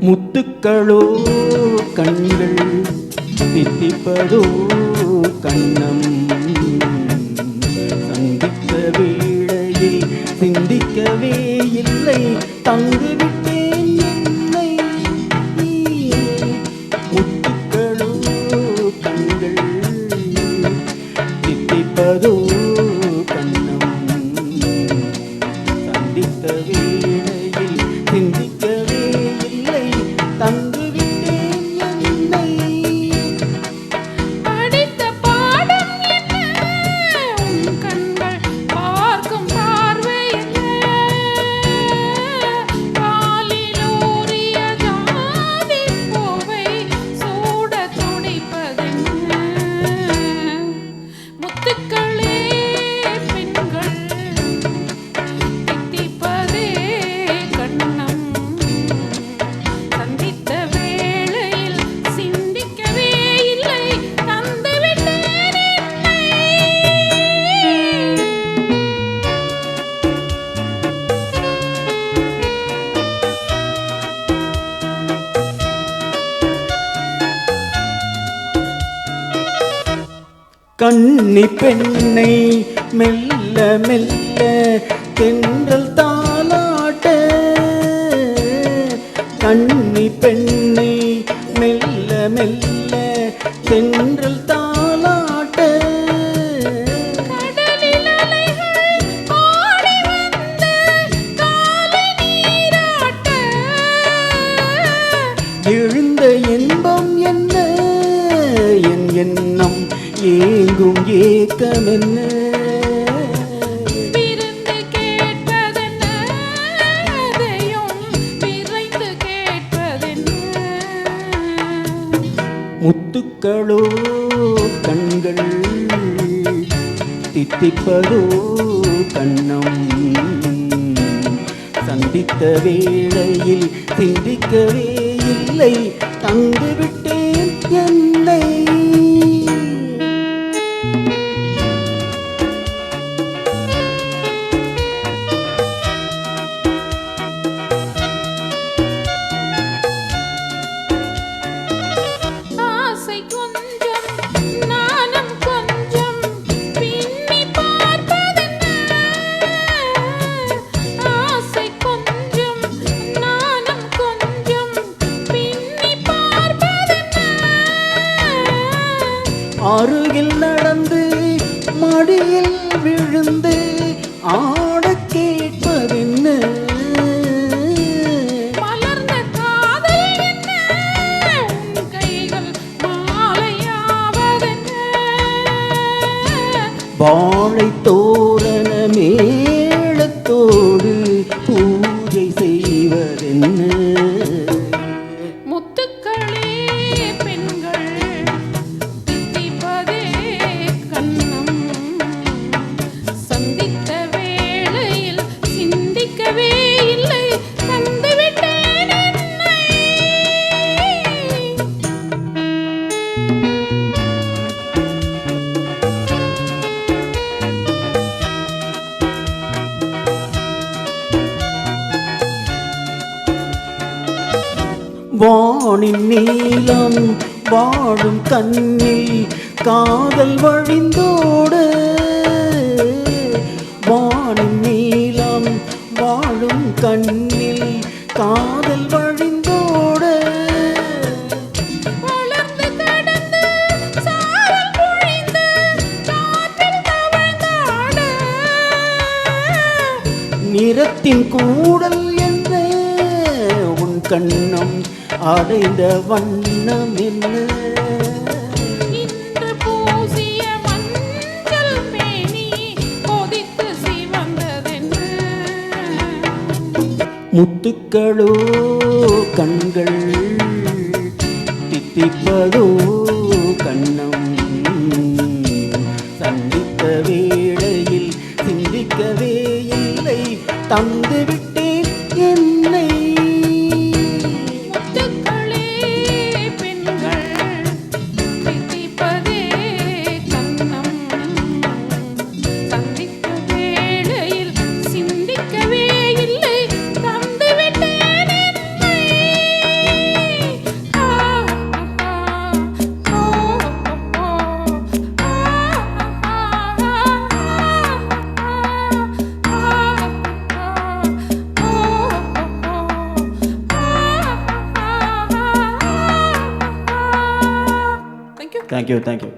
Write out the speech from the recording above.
முத்துக்களோ கண்கள் தித்திப்பதோ கண்ணம் சந்தித்த வேளையில் சிந்திக்கவே இல்லை தந்துவிட்டேன் என்னை முத்துக்களோ கண்கள் தித்திப்பதோ கண்ணம் சந்தித்த வேளையில் சிந்திக்கவே இல்லை தந்துவிட்டேன் என்னை படித்த பாடம் என்ன உன் கண்கள் பார்க்கும் பார்வை என்ன காலிலூறிய ஜாதி பூவை சூட துடிப்பதென்ன முத்துக்களே பெண்கள் தித்திப்பதே கண்ணம் சந்தித்த வேளையில் சிந்திக்கவே இல்லை தந்துவிட்டேன் என்னை கன்னி பெண்ணை மெல்ல மெல்ல தென்றல் தாலாட்ட கன்னி பெண்ணை மெல்ல மெல்ல தென்றல் தாலாட்ட கடலில் அலைகள் ஓடி வந்து காலை நீராட்ட எழுந்த இன்பம் என்ன என் எண்ணம் ஏங்கும் ஏக்கம் என்ன விருந்து கேட்பதென்ன அதையும் விரைந்து கேட்பதென்ன முத்துக்களோ கண்கள் தித்திப்பதோ கண்ணம் சந்தித்த வேளையில் சிந்திக்கவே இல்லை தந்துவிட்டேன் என்னை ஆசை கொஞ்சம் நாணம் கொஞ்சம் பின்னி பார்ப்பதென்ன ஆசை கொஞ்சம் நாணம் கொஞ்சம் பின்னி பார்ப்பதென்ன அருகில் நடந்து மடியில் விழுந்து ஆடக் கேட்பதென்ன மலர்ந்த காதல் என்ன உன் கைகள் மாலையாவதென்ன வாழை தோரண மேளத்தோடு பூஜை செய்வதென்ன முத்துக்களே பெண்கள் தித்திப்பதே கண்ணம் சந்தித்த வேளையில் சிந்திக்கவே இல்லை தந்துவிட்டேன் என்னை வானின் நீலம் வாழும் கண்ணில் காதல் வழிந்தோட வானின் நீலம் வாழும் கண்ணில் காதல் வழிந்தோட வளர்ந்து கடந்து சாரல் பொழிந்து காற்றில் தவழ்ந்தாட நிறத்தின் கூடல் என்ன உன் கண்ணம் அடைந்த வண்ணம் என்ன இன்று பூசிய மஞ்சள் மேனி கொதித்து சிவந்ததென்ன முத்துக்களோ கண்கள் தித்திப்பதோ கண்ணம் சந்தித்த வேளையில் சிந்திக்கவே இல்லை தந்துவிட்டேன் என்னை முத்துக்களே பெண்கள் தித்திப்பதே கண்ணம் சந்தித்த வேளையில் சிந்திக்கவே இல்லை தந்துவிட்டேன் என்னை தேங்க்யூ தேங்க்யூ